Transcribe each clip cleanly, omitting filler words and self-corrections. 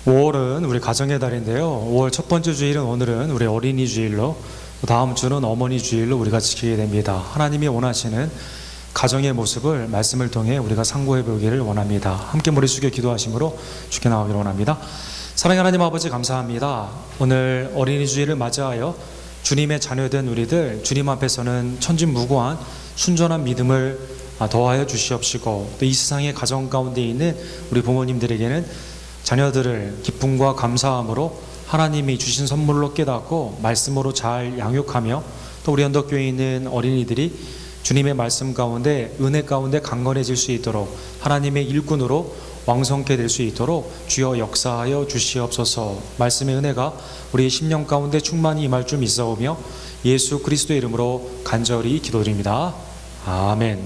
5월은 우리 가정의 달인데요. 5월 첫 번째 주일은 오늘은 우리 어린이 주일로, 다음 주는 어머니 주일로 우리가 지키게 됩니다. 하나님이 원하시는 가정의 모습을 말씀을 통해 우리가 상고해 보기를 원합니다. 함께 머리 숙여 기도하심으로 주께 나오기를 원합니다. 사랑하는 하나님 아버지, 감사합니다. 오늘 어린이 주일을 맞이하여 주님의 자녀된 우리들, 주님 앞에서는 천진무구한 순전한 믿음을 더하여 주시옵시고, 또 이 세상의 가정 가운데 있는 우리 부모님들에게는 자녀들을 기쁨과 감사함으로 하나님이 주신 선물로 깨닫고 말씀으로 잘 양육하며, 또 우리 언덕교회에 있는 어린이들이 주님의 말씀 가운데 은혜 가운데 강건해질 수 있도록, 하나님의 일꾼으로 왕성케 될 수 있도록 주여 역사하여 주시옵소서. 말씀의 은혜가 우리의 심령 가운데 충만히 임할 줄 믿사오며 예수 그리스도의 이름으로 간절히 기도드립니다. 아멘.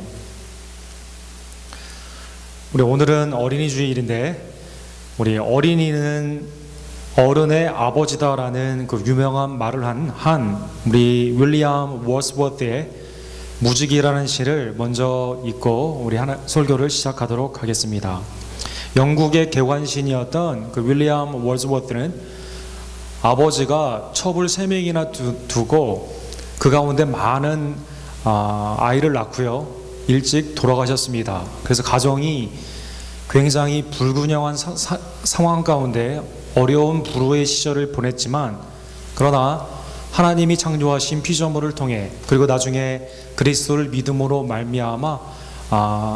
우리 오늘은 어린이 주일인데, 우리 어린이는 어른의 아버지다라는 그 유명한 말을 한 우리 윌리엄 월스워스의 무지개라는 시를 먼저 읽고 우리 설교를 시작하도록 하겠습니다. 영국의 개관신이었던 그 윌리엄 월스워스는 아버지가 첩을 3명이나 두고 그 가운데 많은 아이를 낳고요, 일찍 돌아가셨습니다. 그래서 가정이 굉장히 불균형한 상황 가운데 어려운 불후의 시절을 보냈지만, 그러나 하나님이 창조하신 피조물을 통해, 그리고 나중에 그리스도를 믿음으로 말미암아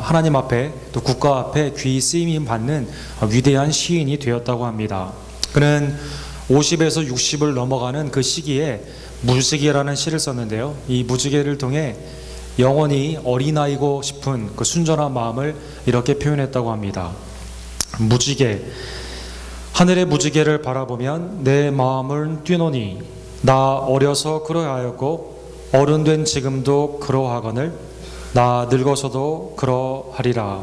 하나님 앞에 또 국가 앞에 귀히 쓰임 받는 위대한 시인이 되었다고 합니다. 그는 50에서 60을 넘어가는 그 시기에 무지개라는 시를 썼는데요, 이 무지개를 통해 영원히 어린아이고 싶은 그 순전한 마음을 이렇게 표현했다고 합니다. 무지개, 하늘의 무지개를 바라보면 내 마음을 뛰노니, 나 어려서 그러하였고 어른된 지금도 그러하거늘 나 늙어서도 그러하리라.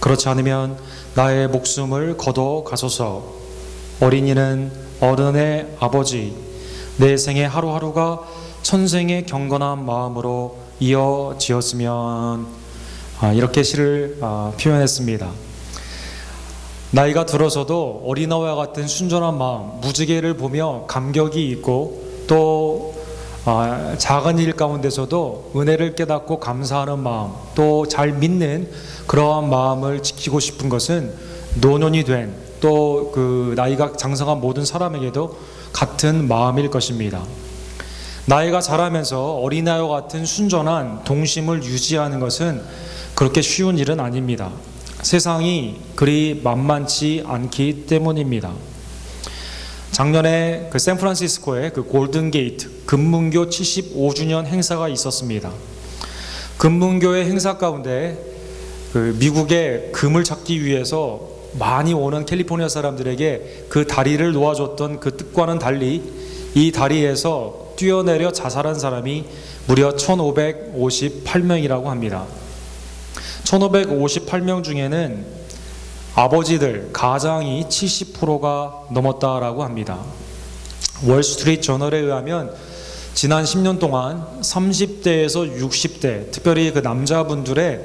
그렇지 않으면 나의 목숨을 거둬 가소서. 어린이는 어른의 아버지, 내 생의 하루하루가 천생의 경건한 마음으로 이어지었으면, 이렇게 시를 표현했습니다. 나이가 들어서도 어린아이와 같은 순전한 마음, 무지개를 보며 감격이 있고, 또 작은 일 가운데서도 은혜를 깨닫고 감사하는 마음, 또 잘 믿는 그러한 마음을 지키고 싶은 것은 노년이 된, 또 그 나이가 장성한 모든 사람에게도 같은 마음일 것입니다. 나이가 자라면서 어린아이와 같은 순전한 동심을 유지하는 것은 그렇게 쉬운 일은 아닙니다. 세상이 그리 만만치 않기 때문입니다. 작년에 그 샌프란시스코에 그 골든게이트 금문교 75주년 행사가 있었습니다. 금문교의 행사 가운데 그 미국의 금을 찾기 위해서 많이 오는 캘리포니아 사람들에게 그 다리를 놓아줬던 그 뜻과는 달리 이 다리에서 뛰어내려 자살한 사람이 무려 1558명이라고 합니다. 1558명 중에는 아버지들, 가장이 70%가 넘었다라고 합니다. 월스트리트 저널에 의하면 지난 10년 동안 30대에서 60대, 특별히 그 남자분들의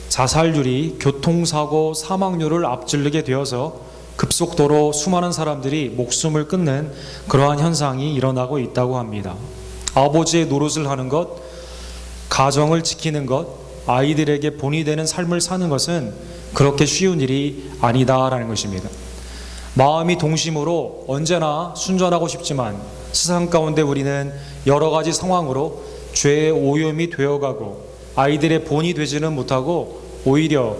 자살률이 교통사고 사망률을 앞지르게 되어서 급속도로 수많은 사람들이 목숨을 끊는 그러한 현상이 일어나고 있다고 합니다. 아버지의 노릇을 하는 것, 가정을 지키는 것, 아이들에게 본이 되는 삶을 사는 것은 그렇게 쉬운 일이 아니다라는 것입니다. 마음이 동심으로 언제나 순전하고 싶지만 세상 가운데 우리는 여러 가지 상황으로 죄의 오염이 되어가고 아이들의 본이 되지는 못하고 오히려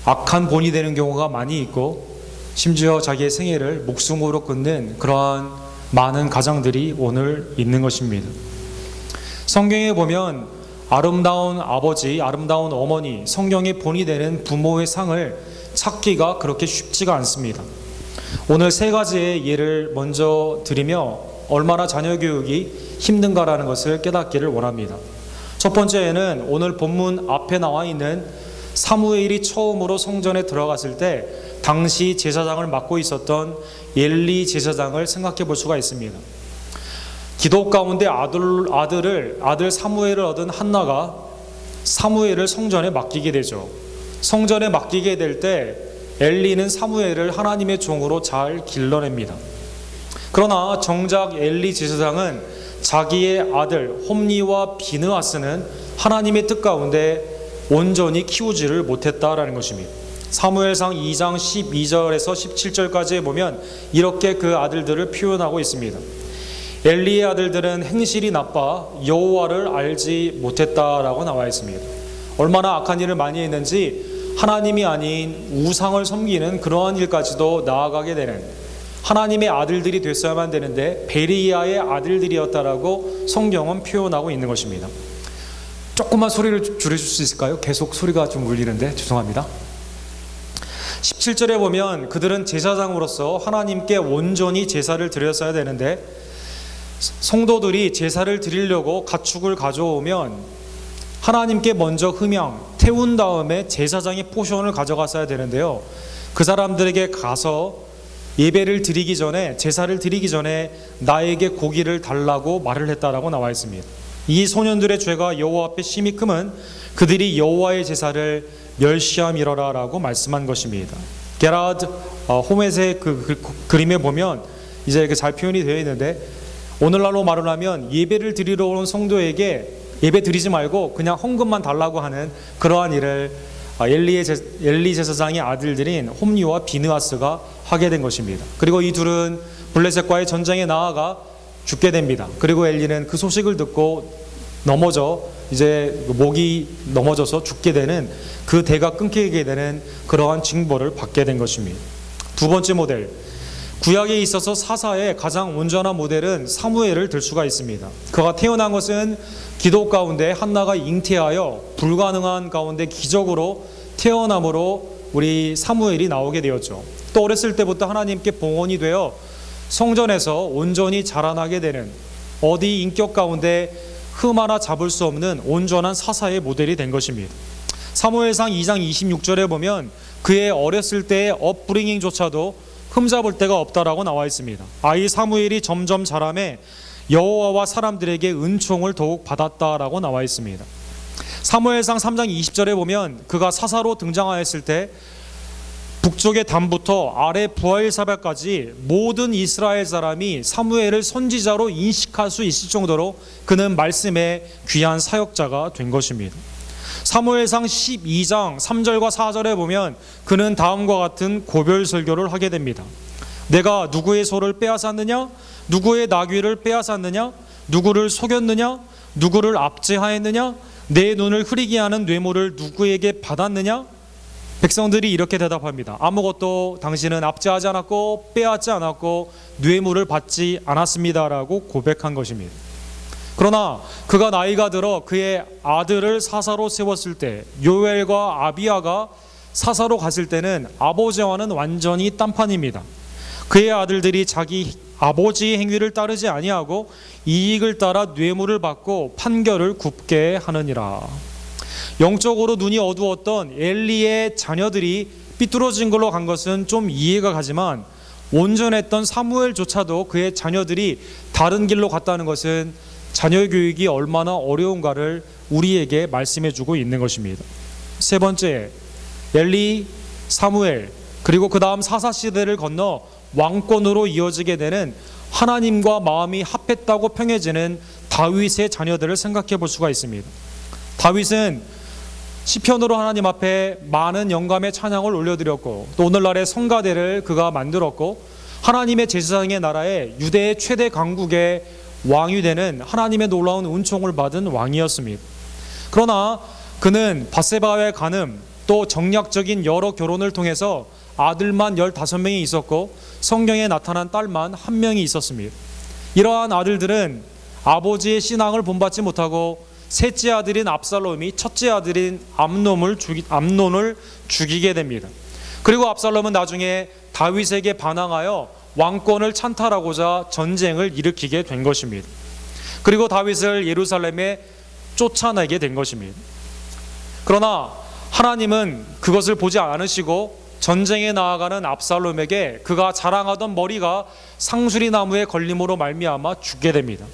악한 본이 되는 경우가 많이 있고, 심지어 자기의 생애를 목숨으로 끊는 그러한 많은 가정들이 오늘 있는 것입니다. 성경에 보면 아름다운 아버지, 아름다운 어머니, 성경의 본이 되는 부모의 상을 찾기가 그렇게 쉽지가 않습니다. 오늘 3가지의 예를 먼저 드리며 얼마나 자녀 교육이 힘든가라는 것을 깨닫기를 원합니다. 첫 번째는 오늘 본문 앞에 나와 있는 사무엘이 처음으로 성전에 들어갔을 때 당시 제사장을 맡고 있었던 엘리 제사장을 생각해 볼 수가 있습니다. 기도 가운데 아들 사무엘을 얻은 한나가 사무엘을 성전에 맡기게 되죠. 성전에 맡기게 될 때 엘리는 사무엘을 하나님의 종으로 잘 길러냅니다. 그러나 정작 엘리 제사장은 자기의 아들 홈니와 비느하스는 하나님의 뜻 가운데 온전히 키우지를 못했다라는 것입니다. 사무엘상 2장 12절에서 17절까지 보면 이렇게 그 아들들을 표현하고 있습니다. 엘리의 아들들은 행실이 나빠 여호와를 알지 못했다라고 나와 있습니다. 얼마나 악한 일을 많이 했는지 하나님이 아닌 우상을 섬기는 그러한 일까지도 나아가게 되는 하나님의 아들들이 됐어야만 되는데 베리야의 아들들이었다라고 성경은 표현하고 있는 것입니다. 조금만 소리를 줄여줄 수 있을까요? 계속 소리가 좀 울리는데 죄송합니다. 17절에 보면 그들은 제사장으로서 하나님께 온전히 제사를 드렸어야 되는데 성도들이 제사를 드리려고 가축을 가져오면 하나님께 먼저 흠양, 태운 다음에 제사장이 포션을 가져갔어야 되는데요. 그 사람들에게 가서 예배를 드리기 전에, 제사를 드리기 전에 나에게 고기를 달라고 말을 했다라고 나와 있습니다. 이 소년들의 죄가 여호와 앞에 심히 크면 그들이 여호와의 제사를 멸시함이러라 라고 말씀한 것입니다. 게라드 호멧의 그 그림에 보면 이제 잘 표현이 되어 있는데, 오늘날로 말을 하면 예배를 드리러 오는 성도에게 예배 드리지 말고 그냥 헌금만 달라고 하는 그러한 일을 엘리 제사장의 아들들인 홈니와 비느하스가 하게 된 것입니다. 그리고 이 둘은 블레셋과의 전쟁에 나아가 죽게 됩니다. 그리고 엘리는 그 소식을 듣고 넘어져 이제 목이 넘어져서 죽게 되는, 그 대가 끊기게 되는 그러한 징벌을 받게 된 것입니다. 두 번째 모델, 구약에 있어서 사사의 가장 온전한 모델은 사무엘을 들 수가 있습니다. 그가 태어난 것은 기도 가운데 한나가 잉태하여 불가능한 가운데 기적으로 태어남으로 우리 사무엘이 나오게 되었죠. 또 어렸을 때부터 하나님께 봉헌이 되어 성전에서 온전히 자라나게 되는, 어디 인격 가운데 흠 하나 잡을 수 없는 온전한 사사의 모델이 된 것입니다. 사무엘상 2장 26절에 보면 그의 어렸을 때의 업브링잉조차도 흠잡을 데가 없다라고 나와 있습니다. 아이 사무엘이 점점 자라매 여호와와 사람들에게 은총을 더욱 받았다라고 나와 있습니다. 사무엘상 3장 20절에 보면 그가 사사로 등장하였을 때 북쪽의 담부터 아래 부하엘사바까지 모든 이스라엘 사람이 사무엘을 선지자로 인식할 수 있을 정도로 그는 말씀의 귀한 사역자가 된 것입니다. 사무엘상 12장 3절과 4절에 보면 그는 다음과 같은 고별 설교를 하게 됩니다. 내가 누구의 소를 빼앗았느냐? 누구의 나귀를 빼앗았느냐? 누구를 속였느냐? 누구를 압제하였느냐? 내 눈을 흐리게 하는 뇌물을 누구에게 받았느냐? 백성들이 이렇게 대답합니다. 아무것도 당신은 압제하지 않았고 빼앗지 않았고 뇌물을 받지 않았습니다라고 고백한 것입니다. 그러나 그가 나이가 들어 그의 아들을 사사로 세웠을 때, 요엘과 아비야가 사사로 갔을 때는 아버지와는 완전히 딴판입니다. 그의 아들들이 자기 아버지의 행위를 따르지 아니하고 이익을 따라 뇌물을 받고 판결을 굽게 하느니라. 영적으로 눈이 어두웠던 엘리의 자녀들이 삐뚤어진 걸로 간 것은 좀 이해가 가지만, 온전했던 사무엘조차도 그의 자녀들이 다른 길로 갔다는 것은 자녀 교육이 얼마나 어려운가를 우리에게 말씀해주고 있는 것입니다. 세 번째, 엘리, 사무엘, 그리고 그 다음 사사시대를 건너 왕권으로 이어지게 되는 하나님과 마음이 합했다고 평해지는 다윗의 자녀들을 생각해 볼 수가 있습니다. 다윗은 시편으로 하나님 앞에 많은 영감의 찬양을 올려드렸고, 또 오늘날의 성가대를 그가 만들었고, 하나님의 제사장의 나라에 유대의 최대 강국의 왕이 되는 하나님의 놀라운 은총을 받은 왕이었습니다. 그러나 그는 밧세바와의 간음, 또 정략적인 여러 결혼을 통해서 아들만 15명이 있었고 성경에 나타난 딸만 1명이 있었습니다. 이러한 아들들은 아버지의 신앙을 본받지 못하고 셋째 아들인 압살롬이 첫째 아들인 암논을 죽이게 됩니다. 그리고 압살롬은 나중에 다윗에게 반항하여 왕권을 찬탈하고자 전쟁을 일으키게 된 것입니다. 그리고 다윗을 예루살렘에 쫓아내게 된 것입니다. 그러나 하나님은 그것을 보지 않으시고 전쟁에 나아가는 압살롬에게 그가 자랑하던 머리가 상수리 나무에 걸림으로 말미암아 죽게 됩니다.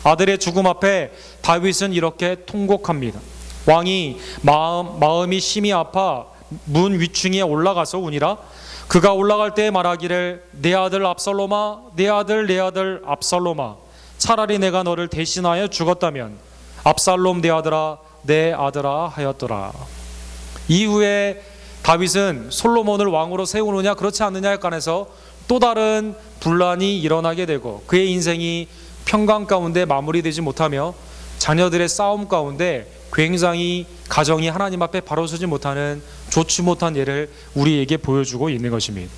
아들의 죽음 앞에 다윗은 이렇게 통곡합니다. 왕이 마음이 심히 아파 문 위층에 올라가서 우니라. 그가 올라갈 때 말하기를 내 아들 압살롬아, 내 아들 압살롬아, 차라리 내가 너를 대신하여 죽었다면 압살롬 내 아들아 하였더라. 이후에 다윗은 솔로몬을 왕으로 세우느냐 그렇지 않느냐에 관해서 또 다른 분란이 일어나게 되고 그의 인생이 평강 가운데 마무리되지 못하며 자녀들의 싸움 가운데 굉장히 가정이 하나님 앞에 바로 서지 못하는 좋지 못한 예를 우리에게 보여주고 있는 것입니다.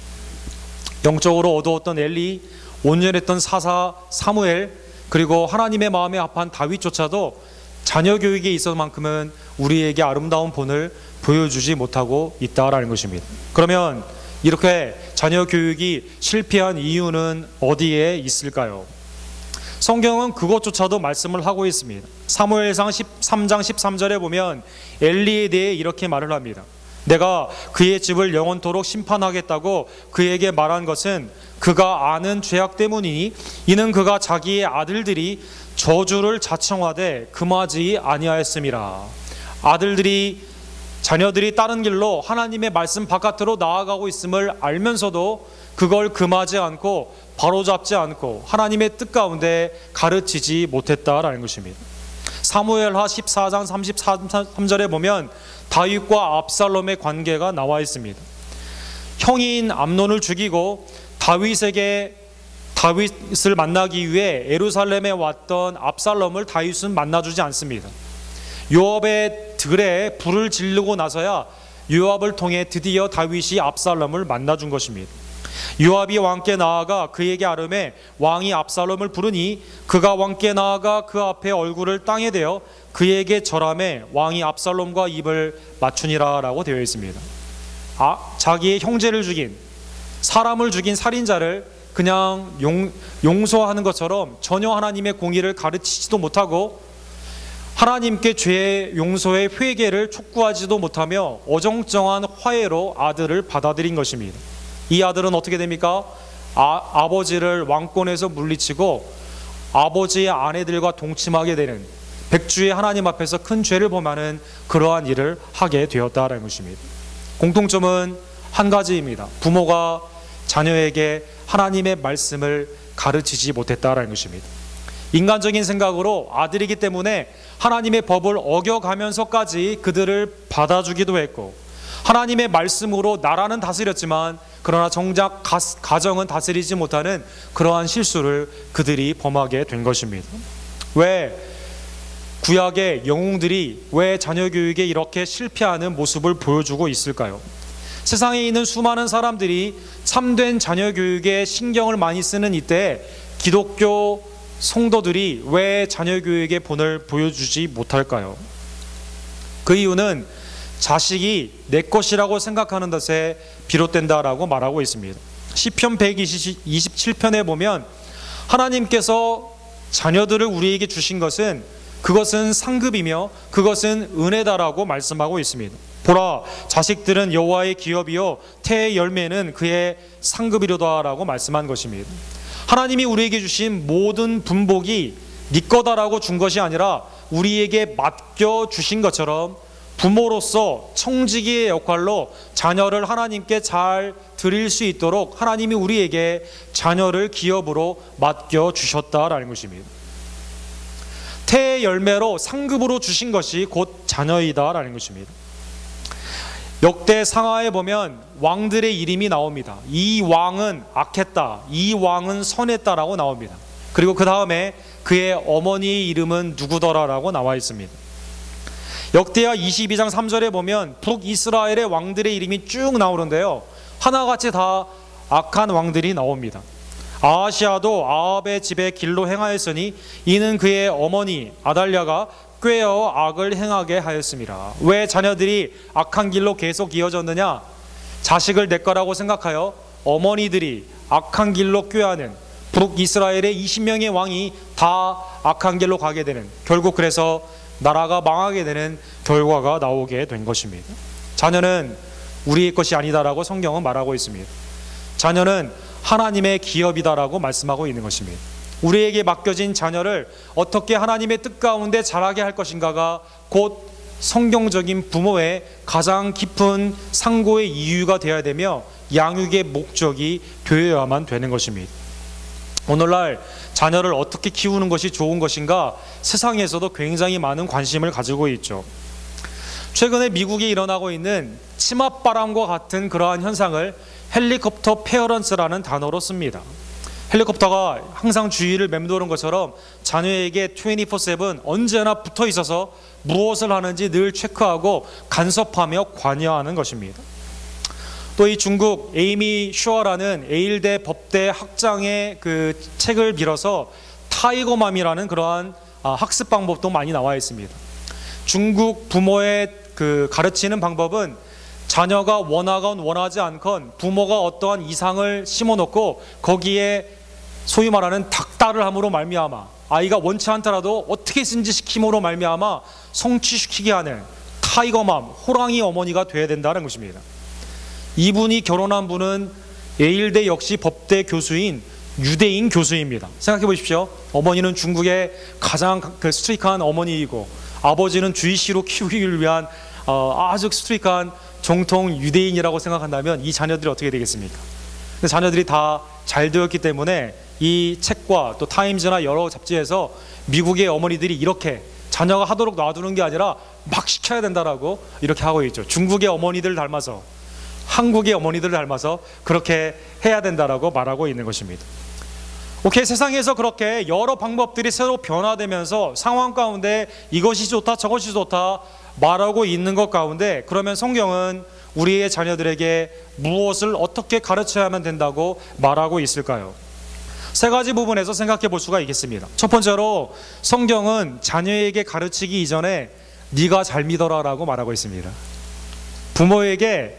영적으로 어두웠던 엘리, 온전했던 사사 사무엘, 그리고 하나님의 마음에 합한 다윗조차도 자녀 교육에 있어서만큼은 우리에게 아름다운 본을 보여주지 못하고 있다라는 것입니다. 그러면 이렇게 자녀 교육이 실패한 이유는 어디에 있을까요? 성경은 그것조차도 말씀을 하고 있습니다. 사무엘상 13장 13절에 보면 엘리에 대해 이렇게 말을 합니다. 내가 그의 집을 영원토록 심판하겠다고 그에게 말한 것은 그가 아는 죄악 때문이니 이는 그가 자기의 아들들이 저주를 자청하되 금하지 아니하였음이라. 자녀들이 다른 길로 하나님의 말씀 바깥으로 나아가고 있음을 알면서도 그걸 금하지 않고 바로잡지 않고 하나님의 뜻 가운데 가르치지 못했다라는 것입니다. 사무엘하 14장 33절에 보면 다윗과 압살롬의 관계가 나와 있습니다. 형인 암논을 죽이고 다윗을 만나기 위해 예루살렘에 왔던 압살롬을 다윗은 만나주지 않습니다. 요압의 들에 불을 지르고 나서야 요압을 통해 드디어 다윗이 압살롬을 만나준 것입니다. 요압이 왕께 나아가 그에게 아뢰매 왕이 압살롬을 부르니 그가 왕께 나아가 그 앞에 얼굴을 땅에 대어 그에게 절하매 왕이 압살롬과 입을 맞추니라 라고 되어 있습니다. 자기의 형제를 죽인, 사람을 죽인 살인자를 그냥 용서하는 것처럼 전혀 하나님의 공의를 가르치지도 못하고 하나님께 죄의 용서의 회개를 촉구하지도 못하며 어정쩡한 화해로 아들을 받아들인 것입니다. 이 아들은 어떻게 됩니까? 아버지를 왕권에서 물리치고 아버지의 아내들과 동침하게 되는, 백주의 하나님 앞에서 큰 죄를 범하는 그러한 일을 하게 되었다는 것입니다. 공통점은 한 가지입니다. 부모가 자녀에게 하나님의 말씀을 가르치지 못했다는 것입니다. 인간적인 생각으로 아들이기 때문에 하나님의 법을 어겨가면서까지 그들을 받아주기도 했고 하나님의 말씀으로 나라는 다스렸지만 그러나 정작 가정은 다스리지 못하는 그러한 실수를 그들이 범하게 된 것입니다. 왜 구약의 영웅들이 왜 자녀 교육에 이렇게 실패하는 모습을 보여주고 있을까요? 세상에 있는 수많은 사람들이 참된 자녀 교육에 신경을 많이 쓰는 이때 기독교 성도들이 왜 자녀 교육의 본을 보여주지 못할까요? 그 이유는 자식이 내 것이라고 생각하는 것에 비롯된다라고 말하고 있습니다. 시편 127편에 보면 하나님께서 자녀들을 우리에게 주신 것은 그것은 상급이며 그것은 은혜다라고 말씀하고 있습니다. 보라, 자식들은 여호와의 기업이요 태의 열매는 그의 상급이로다라고 말씀한 것입니다. 하나님이 우리에게 주신 모든 분복이 네 거다라고 준 것이 아니라 우리에게 맡겨 주신 것처럼 부모로서 청지기의 역할로 자녀를 하나님께 잘 드릴 수 있도록 하나님이 우리에게 자녀를 기업으로 맡겨 주셨다라는 것입니다. 태의 열매로 상급으로 주신 것이 곧 자녀이다라는 것입니다. 역대 상하에 보면 왕들의 이름이 나옵니다. 이 왕은 악했다, 이 왕은 선했다라고 나옵니다. 그리고 그 다음에 그의 어머니의 이름은 누구더라라고 나와 있습니다. 역대하 22장 3절에 보면 북이스라엘의 왕들의 이름이 쭉 나오는데요, 하나같이 다 악한 왕들이 나옵니다. 아하시아도 아합의 집에 길로 행하였으니 이는 그의 어머니 아달랴가 꾀어 악을 행하게 하였습니다. 왜 자녀들이 악한 길로 계속 이어졌느냐? 자식을 내 거라고 생각하여 어머니들이 악한 길로 꾀하는 북이스라엘의 20명의 왕이 다 악한 길로 가게 되는, 결국 그래서 나라가 망하게 되는 결과가 나오게 된 것입니다. 자녀는 우리의 것이 아니다라고 성경은 말하고 있습니다. 자녀는 하나님의 기업이다라고 말씀하고 있는 것입니다. 우리에게 맡겨진 자녀를 어떻게 하나님의 뜻 가운데 자라게 할 것인가가 곧 성경적인 부모의 가장 깊은 상고의 이유가 되어야 되며 양육의 목적이 되어야만 되는 것입니다. 오늘날 자녀를 어떻게 키우는 것이 좋은 것인가 세상에서도 굉장히 많은 관심을 가지고 있죠. 최근에 미국에 일어나고 있는 치맛바람과 같은 그러한 현상을 헬리콥터 페어런스라는 단어로 씁니다. 헬리콥터가 항상 주위를 맴도는 것처럼 자녀에게 24/7 언제나 붙어 있어서 무엇을 하는지 늘 체크하고 간섭하며 관여하는 것입니다. 또 이 중국 에이미 슈어라는 에일대 법대 학장의 그 책을 빌어서 타이거맘이라는 그러한 학습 방법도 많이 나와 있습니다. 중국 부모의 그 가르치는 방법은 자녀가 원하건 원하지 않건 부모가 어떠한 이상을 심어놓고 거기에 소위 말하는 닥달을 함으로 말미암아 아이가 원치 않더라도 어떻게든지 시킴으로 말미암아 성취시키게 하는 타이거맘, 호랑이 어머니가 돼야 된다는 것입니다. 이분이 결혼한 분은 예일대 역시 법대 교수인 유대인 교수입니다. 생각해 보십시오. 어머니는 중국의 가장 스트릭한 어머니이고 아버지는 주의시로 키우기를 위한 아주 스트릭한 정통 유대인이라고 생각한다면 이 자녀들이 어떻게 되겠습니까? 근데 자녀들이 다 잘 되었기 때문에 이 책과 또 타임즈나 여러 잡지에서 미국의 어머니들이 이렇게 자녀가 하도록 놔두는 게 아니라 막 시켜야 된다라고 이렇게 하고 있죠. 중국의 어머니들을 닮아서 한국의 어머니들을 닮아서 그렇게 해야 된다라고 말하고 있는 것입니다. 오케이, 세상에서 그렇게 여러 방법들이 새로 변화되면서 상황 가운데 이것이 좋다 저것이 좋다 말하고 있는 것 가운데 그러면 성경은 우리의 자녀들에게 무엇을 어떻게 가르쳐야만 된다고 말하고 있을까요? 세 가지 부분에서 생각해 볼 수가 있겠습니다. 첫 번째로 성경은 자녀에게 가르치기 이전에 네가 잘 믿어라 라고 말하고 있습니다. 부모에게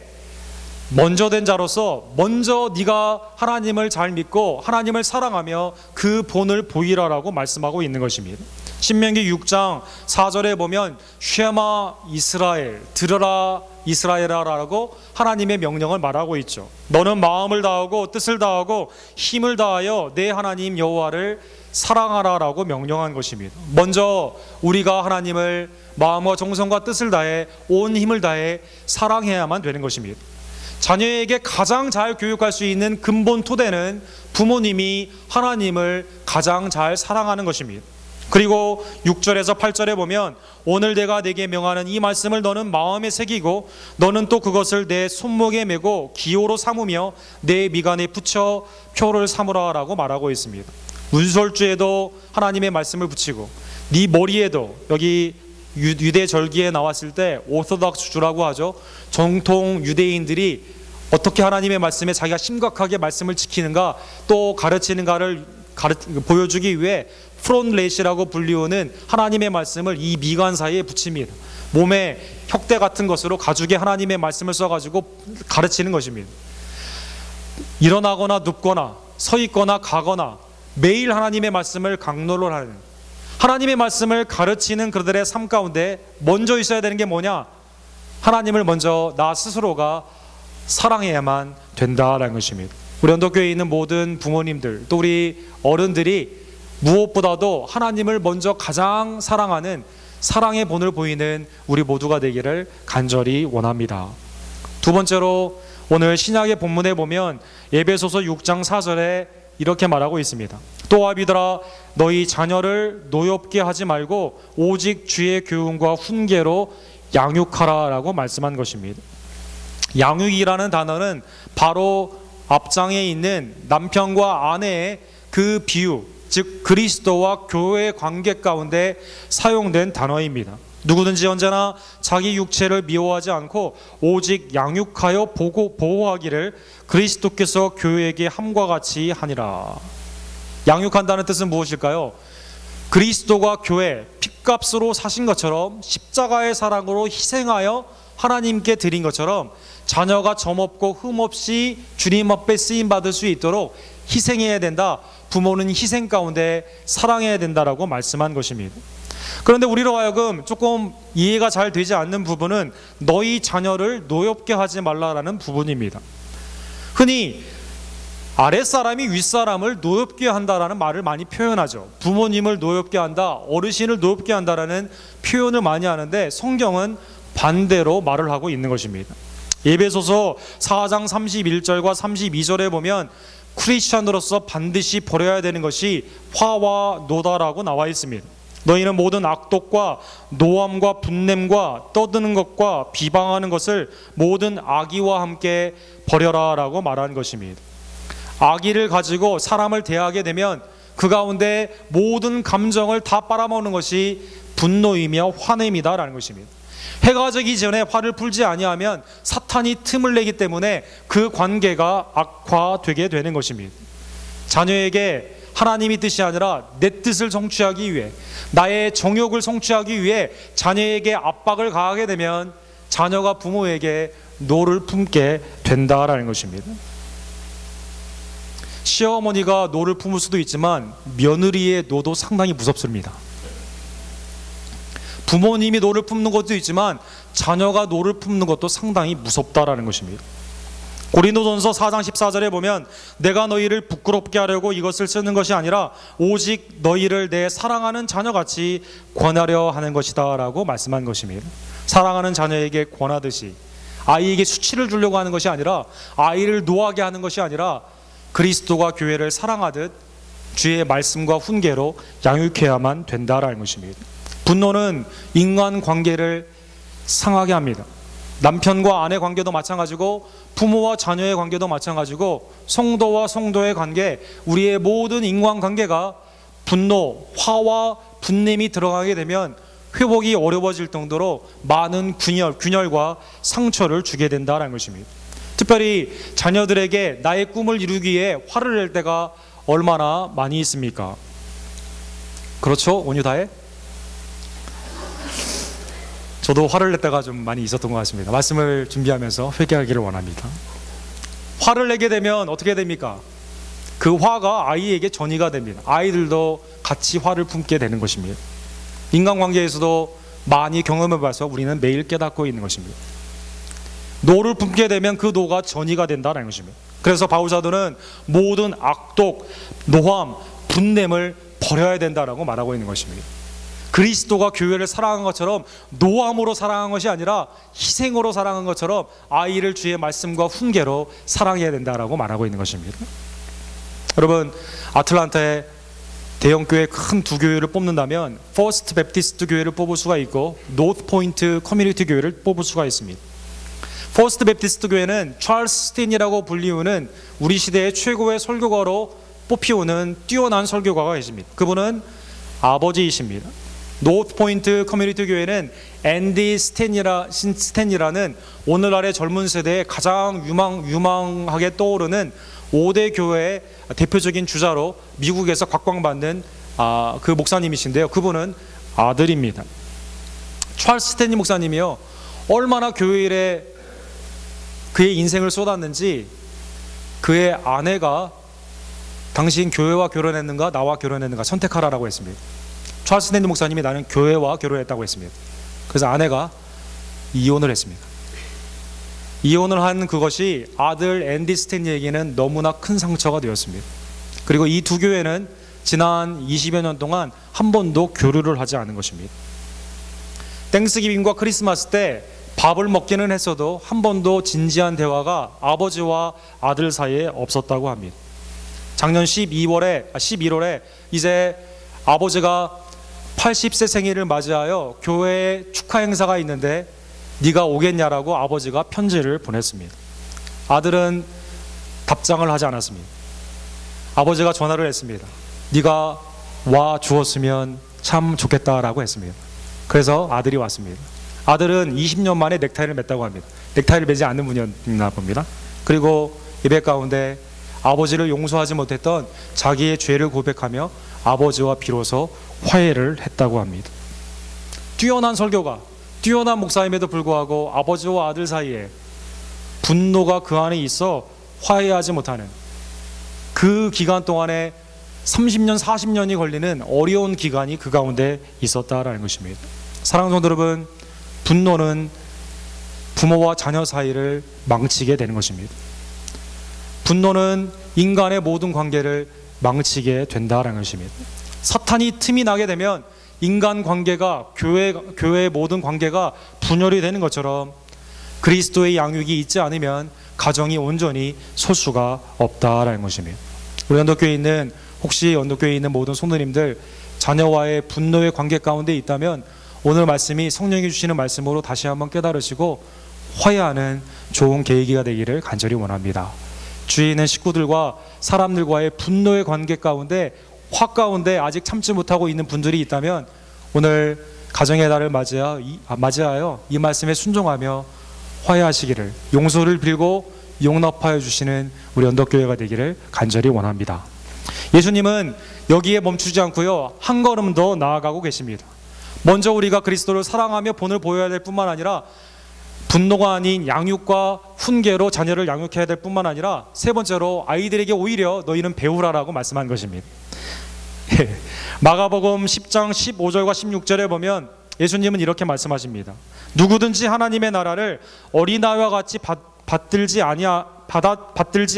먼저 된 자로서 먼저 네가 하나님을 잘 믿고 하나님을 사랑하며 그 본을 보이라라고 말씀하고 있는 것입니다. 신명기 6장 4절에 보면 쉐마 이스라엘, 들으라 이스라엘아라고 하나님의 명령을 말하고 있죠. 너는 마음을 다하고 뜻을 다하고 힘을 다하여 내 하나님 여호와를 사랑하라라고 명령한 것입니다. 먼저 우리가 하나님을 마음과 정성과 뜻을 다해 온 힘을 다해 사랑해야만 되는 것입니다. 자녀에게 가장 잘 교육할 수 있는 근본 토대는 부모님이 하나님을 가장 잘 사랑하는 것입니다. 그리고 6절에서 8절에 보면 오늘 내가 내게 명하는 이 말씀을 너는 마음에 새기고 너는 또 그것을 내 손목에 메고 기호로 삼으며 내 미간에 붙여 표를 삼으라 라고 말하고 있습니다. 문설주에도 하나님의 말씀을 붙이고 네 머리에도 여기 유대 절기에 나왔을 때 오소닥스 주라고 하죠. 정통 유대인들이 어떻게 하나님의 말씀에 자기가 심각하게 말씀을 지키는가 또 가르치는가를 보여주기 위해 프론레시라고 불리우는 하나님의 말씀을 이 미간 사이에 붙입니다. 몸에 혁대 같은 것으로 가죽에 하나님의 말씀을 써가지고 가르치는 것입니다. 일어나거나 눕거나 서 있거나 가거나 매일 하나님의 말씀을 강론을 하는 하나님의 말씀을 가르치는 그들의 삶 가운데 먼저 있어야 되는 게 뭐냐? 하나님을 먼저 나 스스로가 사랑해야만 된다라는 것입니다. 우리 언덕교회에 있는 모든 부모님들 또 우리 어른들이 무엇보다도 하나님을 먼저 가장 사랑하는 사랑의 본을 보이는 우리 모두가 되기를 간절히 원합니다. 두 번째로 오늘 신약의 본문에 보면 에베소서 6장 4절에 이렇게 말하고 있습니다. 또 아비들아 너희 자녀를 노엽게 하지 말고 오직 주의 교훈과 훈계로 양육하라 라고 말씀한 것입니다. 양육이라는 단어는 바로 앞장에 있는 남편과 아내의 그 비유 즉 그리스도와 교회의 관계 가운데 사용된 단어입니다. 누구든지 언제나 자기 육체를 미워하지 않고 오직 양육하여 보호하기를 그리스도께서 교회에게 함과 같이 하니라. 양육한다는 뜻은 무엇일까요? 그리스도가 교회 핏값으로 사신 것처럼 십자가의 사랑으로 희생하여 하나님께 드린 것처럼 자녀가 점없고 흠없이 주님 앞에 쓰임받을 수 있도록 희생해야 된다. 부모는 희생 가운데 사랑해야 된다라고 말씀한 것입니다. 그런데 우리로 하여금 조금 이해가 잘 되지 않는 부분은 너희 자녀를 노엽게 하지 말라라는 부분입니다. 흔히 아랫사람이 윗사람을 노엽게 한다라는 말을 많이 표현하죠. 부모님을 노엽게 한다, 어르신을 노엽게 한다라는 표현을 많이 하는데 성경은 반대로 말을 하고 있는 것입니다. 에베소서 4장 31절과 32절에 보면 크리스천으로서 반드시 버려야 되는 것이 화와 노다라고 나와 있습니다. 너희는 모든 악독과 노함과 분냄과 떠드는 것과 비방하는 것을 모든 악의와 함께 버려라 라고 말하는 것입니다. 악의를 가지고 사람을 대하게 되면 그 가운데 모든 감정을 다 빨아먹는 것이 분노이며 화냄이다 라는 것입니다. 해가 지기 전에 화를 풀지 아니하면 사탄이 틈을 내기 때문에 그 관계가 악화되게 되는 것입니다. 자녀에게 하나님의 뜻이 아니라 내 뜻을 성취하기 위해, 나의 정욕을 성취하기 위해 자녀에게 압박을 가하게 되면 자녀가 부모에게 노를 품게 된다라는 것입니다. 시어머니가 노를 품을 수도 있지만 며느리의 노도 상당히 무섭습니다. 부모님이 노를 품는 것도 있지만 자녀가 노를 품는 것도 상당히 무섭다라는 것입니다. 고린도전서 4장 14절에 보면 내가 너희를 부끄럽게 하려고 이것을 쓰는 것이 아니라 오직 너희를 내 사랑하는 자녀같이 권하려 하는 것이다 라고 말씀한 것입니다. 사랑하는 자녀에게 권하듯이, 아이에게 수치를 주려고 하는 것이 아니라, 아이를 노하게 하는 것이 아니라 그리스도가 교회를 사랑하듯 주의 말씀과 훈계로 양육해야만 된다라는 것입니다. 분노는 인간관계를 상하게 합니다. 남편과 아내 관계도 마찬가지고 부모와 자녀의 관계도 마찬가지고 성도와 성도의 관계, 우리의 모든 인간관계가 분노, 화와 분냄이 들어가게 되면 회복이 어려워질 정도로 많은 균열과 상처를 주게 된다는 것입니다. 특별히 자녀들에게 나의 꿈을 이루기 위해 화를 낼 때가 얼마나 많이 있습니까? 그렇죠? 온유다해? 저도 화를 낼 때가 좀 많이 있었던 것 같습니다. 말씀을 준비하면서 회개하기를 원합니다. 화를 내게 되면 어떻게 됩니까? 그 화가 아이에게 전이가 됩니다. 아이들도 같이 화를 품게 되는 것입니다. 인간관계에서도 많이 경험해봐서 우리는 매일 깨닫고 있는 것입니다. 노를 품게 되면 그 노가 전이가 된다는 것입니다. 그래서 바울사도는 모든 악독, 노함, 분냄을 버려야 된다라고 말하고 있는 것입니다. 그리스도가 교회를 사랑한 것처럼 노함으로 사랑한 것이 아니라 희생으로 사랑한 것처럼 아이를 주의 말씀과 훈계로 사랑해야 된다라고 말하고 있는 것입니다. 여러분, 아틀란타에 대형교회 큰 두 교회를 뽑는다면 퍼스트 베프티스트 교회를 뽑을 수가 있고 노트 포인트 커뮤니티 교회를 뽑을 수가 있습니다. 퍼스트 베프티스트 교회는 찰스 스틴이라고 불리우는 우리 시대의 최고의 설교가로 뽑히오는 뛰어난 설교가가 계십니다. 그분은 아버지이십니다. 노트 포인트 커뮤니티 교회는 앤디 스탠이라는 오늘날의 젊은 세대에 가장 유망하게 떠오르는 5대 교회의 대표적인 주자로 미국에서 각광받는 그 목사님이신데요. 그분은 아들입니다. 찰스 스탠리 목사님이요, 얼마나 교회 일에 그의 인생을 쏟았는지 그의 아내가 당신 교회와 결혼했는가 나와 결혼했는가 선택하라라고 했습니다. 찰스 스탠리 목사님이 나는 교회와 결혼했다고 했습니다. 그래서 아내가 이혼을 했습니다. 이혼을 한 그것이 아들 앤디 스탠리에게는 너무나 큰 상처가 되었습니다. 그리고 이 두 교회는 지난 20여 년 동안 한 번도 교류를 하지 않은 것입니다. 땡스기빙과 크리스마스 때 밥을 먹기는 했어도 한 번도 진지한 대화가 아버지와 아들 사이에 없었다고 합니다. 작년 11월에 이제 아버지가 80세 생일을 맞이하여 교회에 축하 행사가 있는데 네가 오겠냐라고 아버지가 편지를 보냈습니다. 아들은 답장을 하지 않았습니다. 아버지가 전화를 했습니다. 네가 와 주었으면 참 좋겠다라고 했습니다. 그래서 아들이 왔습니다. 아들은 20년 만에 넥타이를 맸다고 합니다. 넥타이를 매지 않는 분이었나 봅니다. 그리고 예배 가운데 아버지를 용서하지 못했던 자기의 죄를 고백하며 아버지와 비로소 화해를 했다고 합니다. 뛰어난 설교가, 뛰어난 목사임에도 불구하고 아버지와 아들 사이에 분노가 그 안에 있어 화해하지 못하는 그 기간 동안에 30년, 40년이 걸리는 어려운 기간이 그 가운데 있었다라는 것입니다. 사랑하는 성도 여러분, 분노는 부모와 자녀 사이를 망치게 되는 것입니다. 분노는 인간의 모든 관계를 망치게 된다라는 것입니다. 사탄이 틈이 나게 되면 인간 관계가 교회의 모든 관계가 분열이 되는 것처럼 그리스도의 양육이 있지 않으면 가정이 온전히 설 수가 없다라는 것입니다. 우리 언덕교회에 있는 혹시 언덕교회에 있는 모든 성도님들 자녀와의 분노의 관계 가운데 있다면 오늘 말씀이 성령이 주시는 말씀으로 다시 한번 깨달으시고 화해하는 좋은 계기가 되기를 간절히 원합니다. 주위에 있는 식구들과 사람들과의 분노의 관계 가운데 화 가운데 아직 참지 못하고 있는 분들이 있다면 오늘 가정의 날을 맞이하여 이 말씀에 순종하며 화해하시기를, 용서를 빌고 용납하여 주시는 우리 언덕교회가 되기를 간절히 원합니다. 예수님은 여기에 멈추지 않고요, 한 걸음 더 나아가고 계십니다. 먼저 우리가 그리스도를 사랑하며 본을 보여야 될 뿐만 아니라 분노가 아닌 양육과 훈계로 자녀를 양육해야 될 뿐만 아니라 세 번째로 아이들에게 오히려 너희는 배우라라고 말씀한 것입니다. 마가복음 10장 15절과 16절에 보면 예수님은 이렇게 말씀하십니다. 누구든지 하나님의 나라를 어린아이와 같이 받들지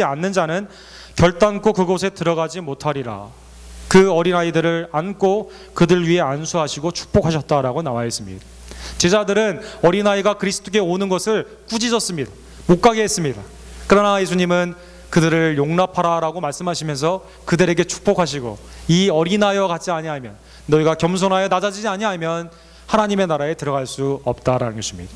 않는 자는 결단코 그곳에 들어가지 못하리라. 그 어린아이들을 안고 그들 위에 안수하시고 축복하셨다라고 나와 있습니다. 제자들은 어린아이가 그리스도께 오는 것을 꾸짖었습니다. 못 가게 했습니다. 그러나 예수님은 그들을 용납하라라고 말씀하시면서 그들에게 축복하시고 이 어린아이와 같지 아니하면, 너희가 겸손하여 낮아지지 아니하면 하나님의 나라에 들어갈 수 없다라는 것입니다.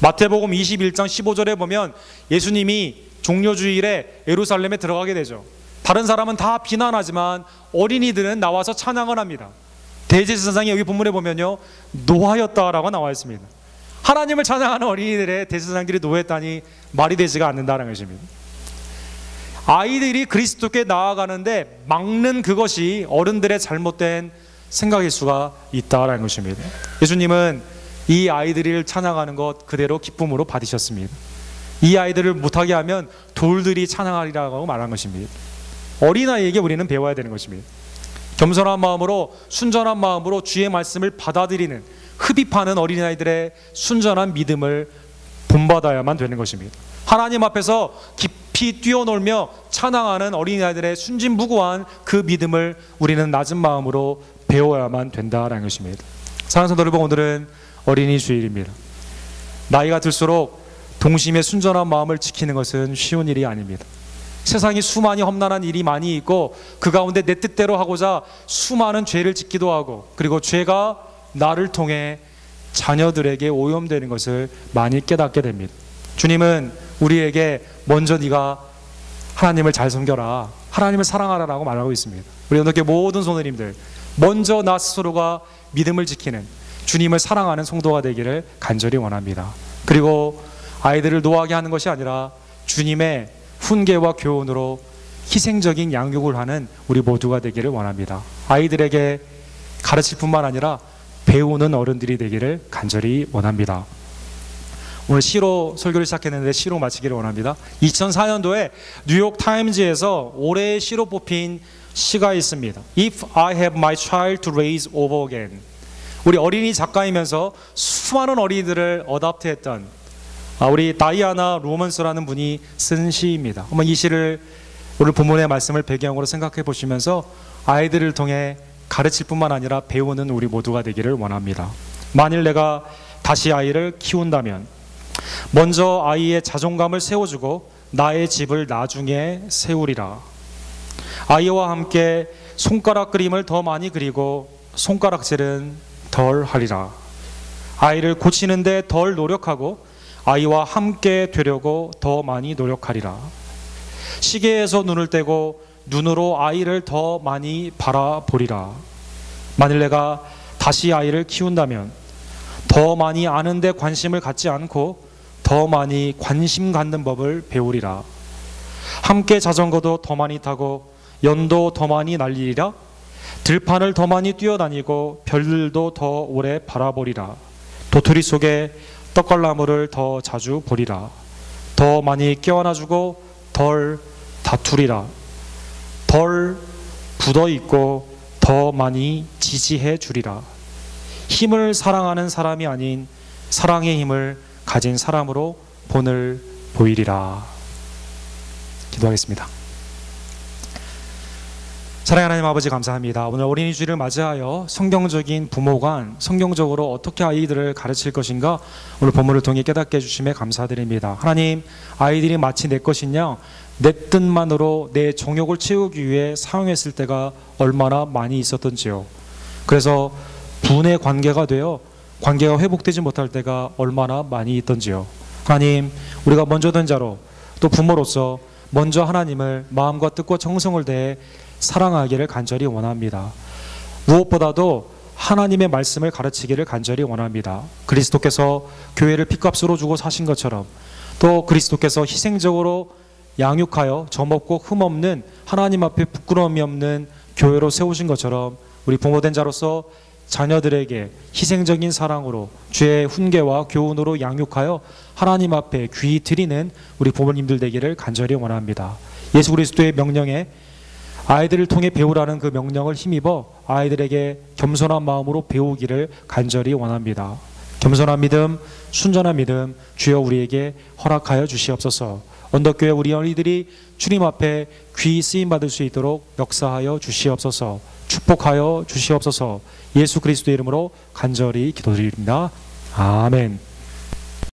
마태복음 21장 15절에 보면 예수님이 종려주일에 예루살렘에 들어가게 되죠. 다른 사람은 다 비난하지만 어린이들은 나와서 찬양을 합니다. 대제사장이 여기 본문에 보면요, 노하였다라고 나와 있습니다. 하나님을 찬양하는 어린이들의 대제사장들이 노했다니 말이 되지가 않는다는 것입니다. 아이들이 그리스도께 나아가는데 막는 그것이 어른들의 잘못된 생각일 수가 있다라는 것입니다. 예수님은 이 아이들을 찬양하는 것 그대로 기쁨으로 받으셨습니다. 이 아이들을 못하게 하면 돌들이 찬양하리라고 말한 것입니다. 어린아이에게 우리는 배워야 되는 것입니다. 겸손한 마음으로, 순전한 마음으로 주의 말씀을 받아들이는, 흡입하는 어린아이들의 순전한 믿음을 본받아야만 되는 것입니다. 하나님 앞에서 깊이 뛰어놀며 찬양하는 어린아이들의 순진무구한 그 믿음을 우리는 낮은 마음으로 배워야만 된다라는 것입니다. 사랑하는 성도 여러분, 오늘은 어린이 주일입니다. 나이가 들수록 동심의 순전한 마음을 지키는 것은 쉬운 일이 아닙니다. 세상이 수많이 험난한 일이 많이 있고 그 가운데 내 뜻대로 하고자 수많은 죄를 짓기도 하고, 그리고 죄가 나를 통해 자녀들에게 오염되는 것을 많이 깨닫게 됩니다. 주님은 우리에게 먼저 네가 하나님을 잘 섬겨라, 하나님을 사랑하라라고 말하고 있습니다. 우리 언덕교회 모든 성도님들, 먼저 나 스스로가 믿음을 지키는, 주님을 사랑하는 성도가 되기를 간절히 원합니다. 그리고 아이들을 노하게 하는 것이 아니라 주님의 훈계와 교훈으로 희생적인 양육을 하는 우리 모두가 되기를 원합니다. 아이들에게 가르칠 뿐만 아니라 배우는 어른들이 되기를 간절히 원합니다. 오늘 시로 설교를 시작했는데 시로 마치기를 원합니다. 2004년도에 뉴욕 타임즈에서 올해의 시로 뽑힌 시가 있습니다. If I have my child to raise over again. 우리 어린이 작가이면서 수많은 어린이들을 어답트했던 우리 다이아나 로먼스라는 분이 쓴 시입니다. 한번 이 시를 오늘 본문의 말씀을 배경으로 생각해 보시면서 아이들을 통해 가르칠 뿐만 아니라 배우는 우리 모두가 되기를 원합니다. 만일 내가 다시 아이를 키운다면 먼저 아이의 자존감을 세워주고 나의 집을 나중에 세우리라. 아이와 함께 손가락 그림을 더 많이 그리고 손가락질은 덜 하리라. 아이를 고치는데 덜 노력하고 아이와 함께 되려고 더 많이 노력하리라. 시계에서 눈을 떼고 눈으로 아이를 더 많이 바라보리라. 만일 내가 다시 아이를 키운다면 더 많이 아는 데 관심을 갖지 않고 더 많이 관심 갖는 법을 배우리라. 함께 자전거도 더 많이 타고 연도 더 많이 날리리라. 들판을 더 많이 뛰어다니고 별들도 더 오래 바라보리라. 도토리 속에 떡갈나무를 더 자주 보리라. 더 많이 껴안아주고 덜 다투리라. 덜 굳어있고 더 많이 지지해 주리라. 힘을 사랑하는 사람이 아닌 사랑의 힘을 가진 사람으로 본을 보이리라. 기도하겠습니다. 사랑하는 하나님 아버지, 감사합니다. 오늘 어린이 주일을 맞이하여 성경적인 부모관, 성경적으로 어떻게 아이들을 가르칠 것인가 오늘 본문을 통해 깨닫게 해주심에 감사드립니다. 하나님, 아이들이 마치 내 것이냐 내 뜻만으로 내 정욕을 채우기 위해 사용했을 때가 얼마나 많이 있었던지요. 그래서 분의 관계가 되어 관계가 회복되지 못할 때가 얼마나 많이 있던지요. 하나님, 우리가 먼저 된 자로 또 부모로서 먼저 하나님을 마음과 뜻과 정성을 다해 사랑하기를 간절히 원합니다. 무엇보다도 하나님의 말씀을 가르치기를 간절히 원합니다. 그리스도께서 교회를 핏값으로 주고 사신 것처럼 또 그리스도께서 희생적으로 양육하여 점없고 흠없는 하나님 앞에 부끄러움이 없는 교회로 세우신 것처럼 우리 부모된 자로서 자녀들에게 희생적인 사랑으로 주의 훈계와 교훈으로 양육하여 하나님 앞에 귀히 드리는 우리 부모님들 되기를 간절히 원합니다. 예수 그리스도의 명령에 아이들을 통해 배우라는 그 명령을 힘입어 아이들에게 겸손한 마음으로 배우기를 간절히 원합니다. 겸손한 믿음, 순전한 믿음 주여 우리에게 허락하여 주시옵소서. 언덕교회 우리 어린이들이 주님 앞에 귀히 쓰임받을 수 있도록 역사하여 주시옵소서. 축복하여 주시옵소서. 예수 그리스도의 이름으로 간절히 기도드립니다. 아멘.